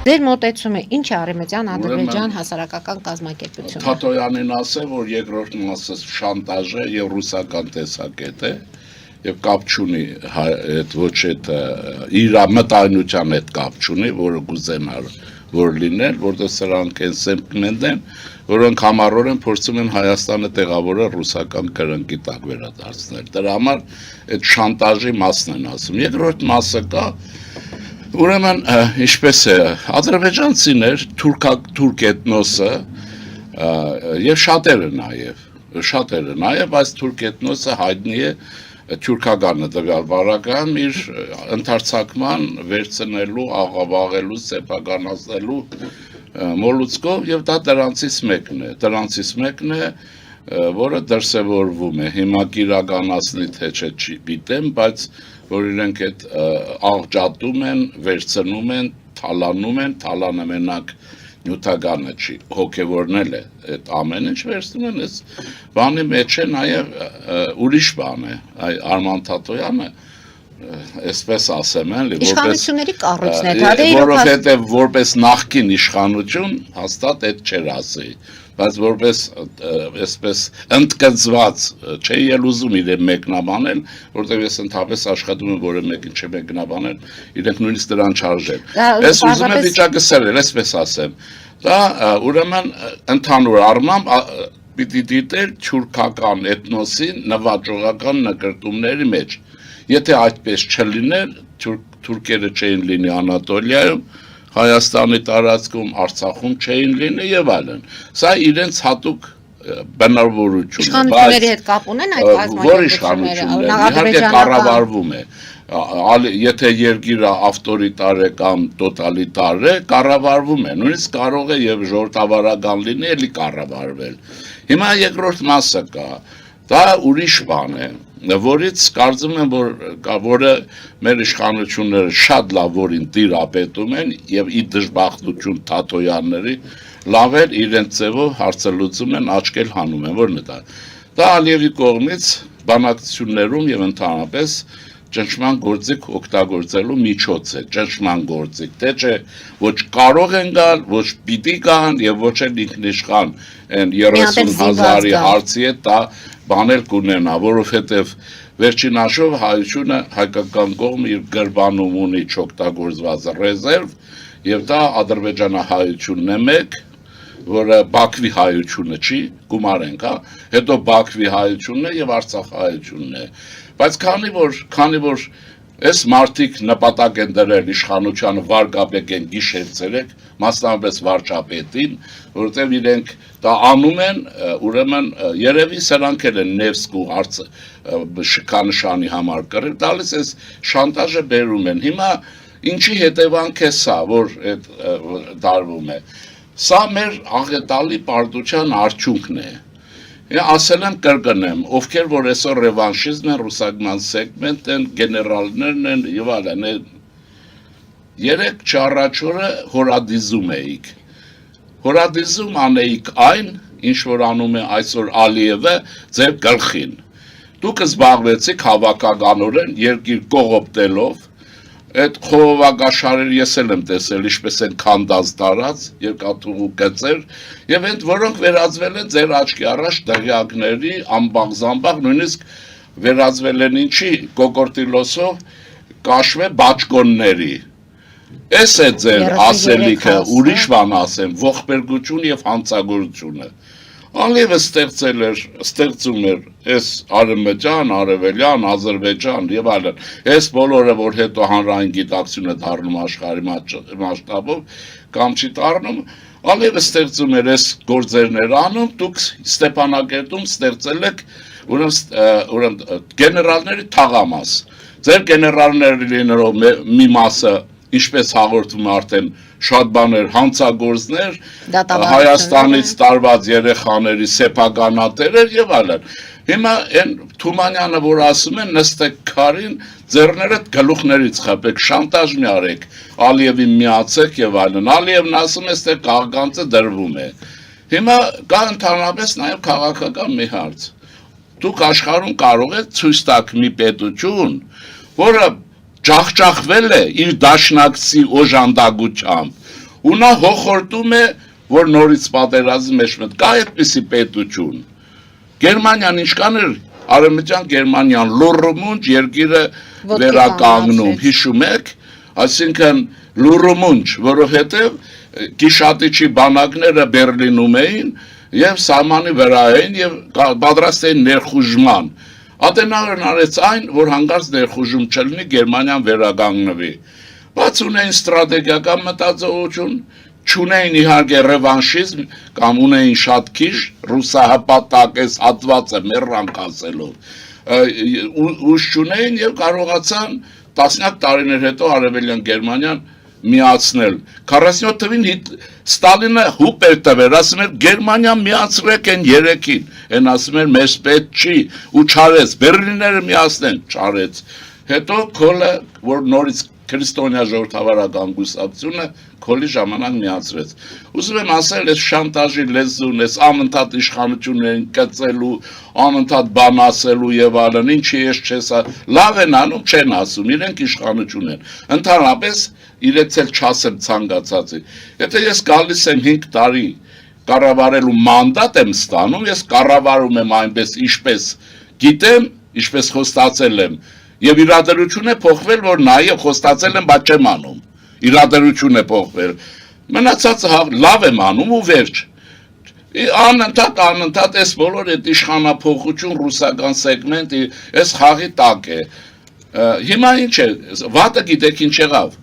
Ձեր մոտեցումը ինչ է Արևմտյան Ադրբեջան հասարակական կազմակերպությունը։ Թաթոյանին ասել, որ երկրորդ մասը շանտաժ է եւ ռուսական տեսակետ է եւ կապ չունի այդ ոչ այդ իր մտայնության հետ կապ չունի, որը կուզենար որ լինել, որտեղ սրանք են սեմպլմենտ են, որոնք համառորեն փորձում են Հայաստանը տեղավորել ռուսական կրնկի տակ վերադարձնել։ Դրա համար այդ շանտաժի մասն են ասում։ Երկրորդ մասը կա, ուրեմն ինչպես է, ադրբեջանցիներ, թուրք էթնոսը եւ շատերը նաեւ այս թուրք էթնոսը հայտնի է թուրքագանը տվյալ վարակայում իր ընդարձակման վերցնելու, աղավաղելու, սեփականացնելու մոլուցկով եւ դա դրանցից մեկն է, որը դրսևորվում է հիմա իրականացնի թե չի գիտեմ, բայց որ իրենք այդ աղջատում են, վերցնում են, թալանը մենակ նյութականը չի, հոգևորնել է այդ ամեն ինչ վերցնում են, այս բանի մեջ է նաև ուրիշ բան է, Արման Թաթոյանը, այսպես ասեմ էլի, իշխանությունների կառույցն է, որովհետև որպես նախկին իշխանություն հաստատ այդ չէր ասի, բայց որպես այսպես ընդգծված չէի էլ ուզում իրեն մեկնաբանել, որտեղ ես ընդհանրապես աշխատում եմ որը մեկին չմեկնաբանել, իրենք նույնիսկ դրան չարժեն։ Ես ուզում եմ վիճակը սերել, այսպես ասեմ։ Դա ուրեմն ընդհանուր առմամբ պիտի դիտել թուրքական էթնոսի նվաճողական նկրտումների մեջ։ Եթե այդպես չլիներ, թուրքերը չէին լինի Անատոլիայում, Հայաստանի տարածքում, Արցախում չէին լինի եւ այլն։ Սա իրենց հատուկ բնավորություն է։ Իշխանությունների հետ կապ ունեն այդ կազմակերպությունները։ Իհարկե կառավարվում է։ Եթե երկիրը ավտորիտար է կամ տոտալիտար է, կառավարվում է։ Նույնիսկ կարող է եւ ժողովրդավարական լինի, էլի կառավարվել։ Հիմա երկրորդ մասը կա։ Դա ուրիշ բան է, որից կարծում եմ, որը մեր իշխանությունները շատ լավ որին տիրապետում են եւ ի դժբախտություն Թաթոյանների լավ էլ իրենց ձևով հարցը լուծում են, աչքել հանում են, որն է դա։ Դա Ալիևի կողմից բանակցություններում եւ ընդհանրապես ճնշման գործիք օգտագործելու միջոց է, ճնշման գործիք, թե չէ ոչ կարող են գալ, ոչ պիտի գան եւ ոչ էլ ինքնիշխան այն 30,000-ի հարցի է դա բանել կունենա, որովհետև վերջին հաշվով հայությունը հայկական կողմ իր գրբանում ունի չօգտագործված ռեզերվ եւ դա ադրբեջանահայությունն է մեկ, որը Բաքվի հայությունը չի, գումարենք, հա, հետո Բաքվի հայությունն է եւ Արցախահայությունն է, բայց քանի որ այս մարդիկ նպատակ են դրել իշխանությանը վարկաբեկեն գիշեր-ցերեկ, մասնավորապես վարչապետին, որովհետև իրենք դա անում են, ուրեմն երևի սրանք էլ են Նևսկ ու շքանշանի համար կրել, տալիս այս շանտաժը բերում են։ Հիմա ինչի հետևանք է սա, որ դարվում է։ Սա մեր աղետալի պարտության արդյունքն է։ Ասել եմ կրկնեմ, ովքեր որ այսօր ռևանշիզմ են, ռուսական սեգմենտ են, գեներալներն են եւ այլն։ Երեք չառաջորը հորադիզում էիք։ Հորադիզում անեիք այն, ինչ որ անում է այսօր Ալիևը ձեր գլխին։ Դուք զբաղվեցիք հավաքականորեն երկիր կողոպտելով, այդ խողովակաշարերը ես էլ եմ տեսել, ինչպես են քանդած տարած, երկաթուղու գծեր, եւ այդ որոնք վերածվել են ձեր աչքի առաջ դղյակների, ամբաղ-զամբաղ, նույնիսկ վերածվել են ինչի, կոկորտիլոսով կաշվե բաճկոնների։ Էս է ձեր ասելիքը, ուրիշ բան ասեմ, ողբերգություն եւ հանցագործությունը։ Ալիևը ստեղծում էր այս Արևմտյան, Արևելյան, Ադրբեջան եւ այլն։ Այս բոլորը, որ հետո հանրային գիտակցություն է դառնում աշխարհի մասշտաբով, կամ չի դառնում, Ալիևը ստեղծում էր այս գործերներ անում, դուք Ստեփանակերտում ստեղծել եք ուրեմն գեներալների թաղամաս։ Ձեր գեներալները լինելով մի մասը ինչպես հաղորդում արդեն շատ բաներ հանցագործներ, Հայաստանից տարված երեխաների սեփականատերեր եւ այլն։ Հիմա այն Թումանյանը, որ ասում են նստեք քարին, ձեռներդ գլուխներից խփեք, շանտաժ մի արեք, Ալիևին միացեք եւ այլն։ Ալիևն ասում է, այստեղ կաղկանցը դրվում է։ Հիմա կա ընդհանրապես նաեւ քաղաքական մի հարց։ Դուք աշխարհում կարող եք ցույց տալ մի պետություն, որը ջախջախվել է իր դաշնակցի օժանդակությամբ, ու նա հոխորտում է, որ նորից պատերազմի մեջ մտա այդպիսի պետություն։ Գերմանիան ինչքան էր Արևմտյան Գերմանիան լուրումունջ երկիրը վերականգնում, հիշում եք, այսինքն լուրումունջ, որովհետև գիշատիչի բանակները Բերլինում էին եւ սահմանի վրա էին եւ պատրաստ էին ներխուժման։ Ադենաուերն արեց այն, որ հանկարծ ներխուժում չլինի, Գերմանիան վերականգնվի։ Բայց ունեին ստրատեգիական մտածողություն, չունեին իհարկե ռևանշիզմ կամ ունեին շատ քիչ ռուսահպատակ այս հատվածը մեռանք ասելով ուժ չունեին եւ կարողացան տասնյակ տարիներ հետո Արևելյան Գերմանիան միացնել 47 թվին Ստալինը հուպ էր տվել, ասում էր Գերմանիան միացրեք են երեքին, են ասում էր մեզ պետք չի ու չարեց, Բերլինները միացնեն, չարեց։ Հետո Քոլը, որ նորից քրիստոնյա ժողովրդավարական կուսակցությունը Քոլի ժամանակ միացրեց։ Ուզում եմ ասել, այս շանտաժի լեզուն, այս անընդհատ իշխանություններին կծելու, անընդհատ բան ասելու եւ այլն, ինչի ես չես, լավ են անում, չեն ասում, իրենք իշխանություն են։ Ընդհանրապես իրենց էլ չասեմ ցանկացածի։ Եթե ես գալիս եմ 5 տարի կառավարելու մանդատ եմ ստանում, ես կառավարում եմ այնպես, ինչպես գիտեմ, ինչպես խոստացել եմ։ Եվ իրադրություն է փոխվել, որ նաև խոստացել եմ, բայց չեմ անում։ Իրադրություն է փոխվել։ Մնացածը լավ եմ անում ու վերջ։ Անընդհատ այս բոլոր այդ իշխանափոխություն ռուսական սեգմենտի այս խաղի տակ է։ Հիմա ինչ է, վատը գիտեք ինչ եղավ,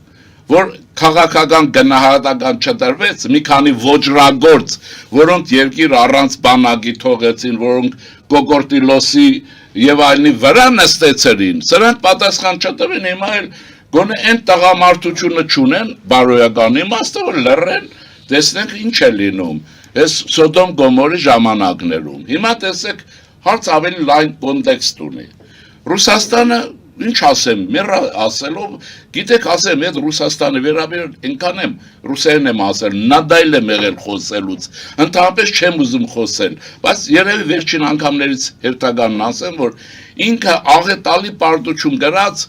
որ քաղաքական գնահատական չտրվեց, մի քանի ոճրագործ, որոնք երկիր առանց բանակի թողեցին, որոնք Կոկորտիլոսի եւ այլնի վրա նստեցրին, սրանք պատասխան չտվին, հիմա էլ գոնե այն տղամարդությունը չունեն, բարոյական իմաստը, որ լռեն, տեսնենք ինչ է լինում, այս Սոդոմ Գոմորի ժամանակներում։ Հիմա տեսեք, հարց ավելի լայն կոնտեքստ ունի։ Ռուսաստանը, ինչ ասեմ, մեր ասելով, գիտեք ասեմ, այդ Ռուսաստանի վերաբերյալ այնքան եմ ռուսերեն եմ ասել, նադայլ եմ եղել խոսելուց, ընդհանրապես չեմ ուզում խոսել, բայց երևի վերջին անգամներից հերթականն ասեմ, որ ինքը աղետալի պարտություն գրած,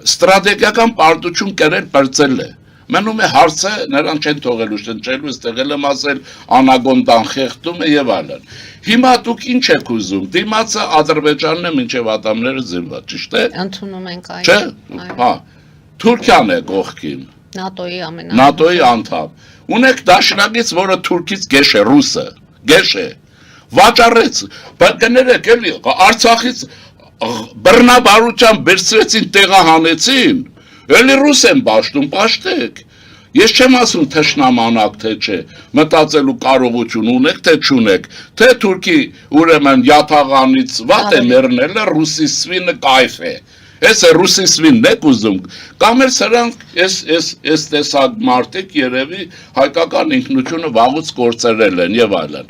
ստրատեգիական պարտություն կրել պրծել է։ Մնում է հարցը, նրան չեն թողելու շնչելու, ստեղել եմ ասել, անագոնդան խեղդում է եւ այլն։ Հիմա դուք ինչ եք ուզում, դիմացը Ադրբեջանն է մինչև ատամները զինված, ճիշտ է։ Ընդունում ենք այն։ Չէ, հա, Թուրքիան է կողքին։ ՆԱՏՕ-ի անդամ։ Ունեք դաշնակից, որը թուրքից գեշ է, ռուսը, գեշ է։ Վաճառեց, բայց կներեք էլի, Արցախից բռնաբարության վերցրեցին, տեղահանեցին, էլի ռուս են պաշտում, պաշտեք։ Ես չեմ ասում թշնամանակ թե չէ, մտածելու կարողություն ունեք, թե չունեք, թե Թուրքի ուրեմն յաթաղանից վատ է մեռնելը, ռուսի սվինը կայֆ է։ Ես է ռուսի սվինն եք ուզում, կամ էլ սրանք այս տեսակ մարդիկ երևի հայկական ինքնությունը վաղուց կորցրել են եւ այլն։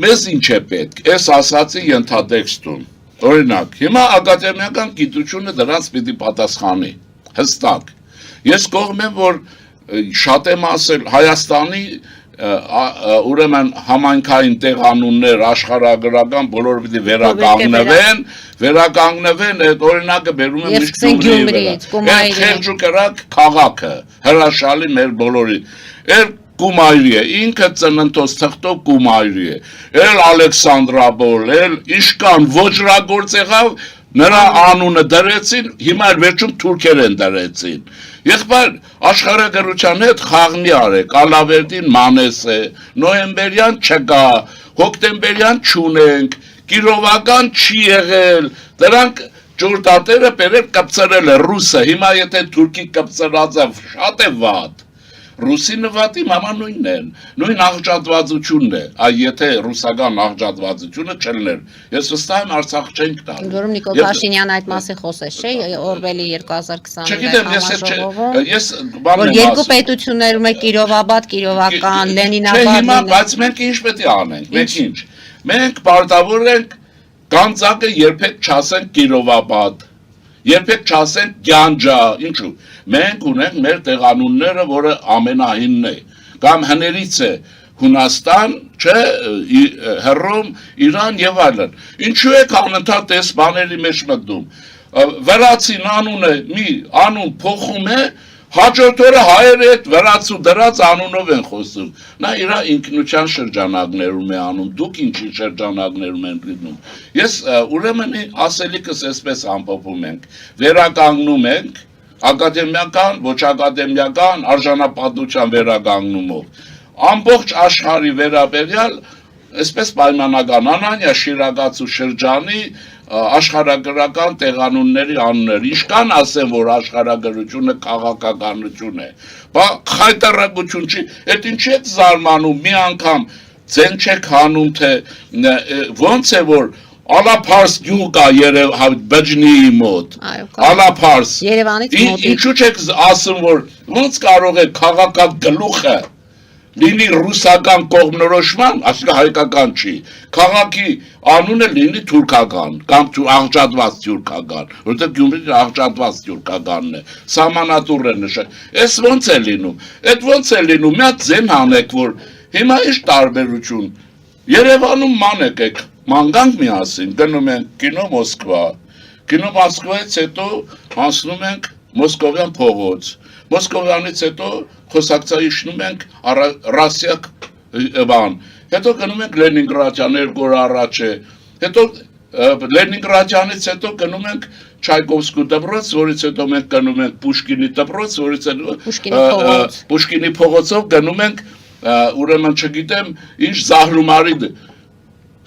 Մեզ ինչ է պետք, այս ասացի ենթատեքստում, օրինակ, հիմա ակադեմիական գիտությունը դրանց պիտի պատասխանի, հստակ։ Ես կողմ եմ, որ շատ եմ ասել Հայաստանի ուրեմն համայնքային տեղանուններ, աշխարհագրական բոլոր պիտի վերականգնվեն, այդ օրինակը բերում եմ միշտ Գյումրիից, Խելջուկրակ քաղաքը, հրաշալի մեր բոլորի, Կումայրի է, ինքը ծննդոց թղթով Կումայրի է, էլ Ալեքսանդրապոլ, էլ Իշկան, ոճրագործ եղավ, նրա անունը դրեցին, հիմա էլ վերջում թուրքերեն դրեցին։ Եղբայր աշխարհագրության հետ խաղ մի արեք, Ալավերդին մանես է, նոյեմբերյան չկա, հոկտեմբերյան չունենք, կիրովական չի եղել, դրանք ջուրտատերը բերել կպցրել է ռուսը, հիմա եթե թուրքի կպցրած է շատ է վատ։ Ռուսի նվատի մամա նույնն են, նույն աղջատվածությունն է, եթե ռուսական աղջատվածությունը չլներ, ես վստահ եմ Արցախ չենք տալ։ Որում Նիկոլ Փաշինյանը այդ մասին խոսեց, չէ, Օրվելի 2020 համաժողովում, որ երկու պետություններում է Կիրովաբադ, Կիրովական, Լենինաբադ։ Հիմա, բայց մենք ինչ պետք է անենք, մենք ինչ։ Մենք պարտավոր ենք Գանձակը երբեք չասենք Կիրովաբադ, երբեք չասենք Գյանջա, ինչու։ Մենք ունենք մեր տեղանունները, որը ամենահինն է, կամ հներից է Հունաստան, չէ, Հռոմ, Իրան եւ այլն։ Ինչու եք անընդհատ այս բաների մեջ մտնում։ Վրացին անունը մի անուն փոխում է, Հաջորդ օրը հայերը այդ վրացու դրած անունով են խոսում։ Նա իր ինքնության շրջանակներում է անում, դուք ինչի շրջանակներում են լինում։ Ես ուրեմն ասելիքս այսպես ամփոփում ենք, վերականգնում ենք ակադեմիական, ոչ ակադեմիական արժանապատվության վերականգնումով։ Ամբողջ աշխարհի վերաբերյալ այսպես պայմանական Անանյա Շիրակացու շրջանի աշխարհագրական տեղանունների անուններ, ինչքան ասեմ, որ աշխարհագրությունը քաղաքականություն է, բա խայտարակություն չի, այդ ինչի եք զարմանում, մի անգամ ձեն չեք հանում, թե ոնց է, որ Ալափարս գյուղ կա Բջնիի մոտ, Ալափարս, ինչու չեք ասում, որ ոնց կարող է քաղաքագլուխը լինի ռուսական կողմնորոշման, այսինքն հայկական չի, քաղաքի անունը լինի թուրքական, կամ աղջատված թուրքական, որտեղ Գյումրին աղջատված թուրքականն է, սահմանատուր է նշել, այս ոնց է լինում, այդ ոնց է լինում, մի հատ ձեն հանեք, որ հիմա ինչ տարբերություն, Երևանում ման եկեք, ման գանք միասին, գնում ենք կինո Մոսկվայից հետո հասնում ենք Մոսկովյան փողոց, Մոսկովյանից հետո խոսակցայի իջնում ենք Ռասիակ բան, հետո գնում ենք Լենինգրադյան, 2 օր առաջ է, հետո Լենինգրադյանից հետո գնում ենք Չայկովսկու դպրոց, որից հետո մենք գնում ենք Պուշկինի դպրոց, որից հետո Պուշկինի փողոցով գնում ենք, ուրեմն չգիտեմ, ինչ Զահրումարի,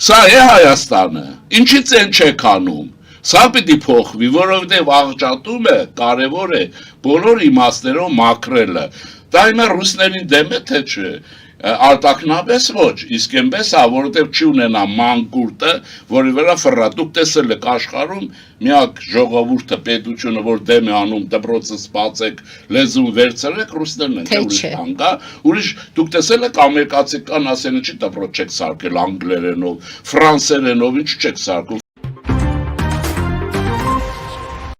սա է Հայաստանը, ինչից են չեք անում, սա պիտի փոխվի, որովհետև աղջատում է, կարևոր է բոլոր իմաստներով մաքրելը, դա հիմա ռուսներին դեմ է թե չէ, արտաքնապես ոչ, իսկ այնպես է, որովհետև չի ունենա մանկուրտը, որի վրա ֆռա, դուք տեսել եք աշխարհում միակ ժողովուրդը, պետությունը, որ դեմ է անում, դպրոցը սպասեք, լեզուն վերցրեք, ռուսներն են, ուրիշ բան կա, ուրիշ դուք տեսել եք ամերիկացի կան ասեն, ինչի դպրոց չեք սարքել անգլերենով, ֆրանսերենով, ինչ չեք սարքում,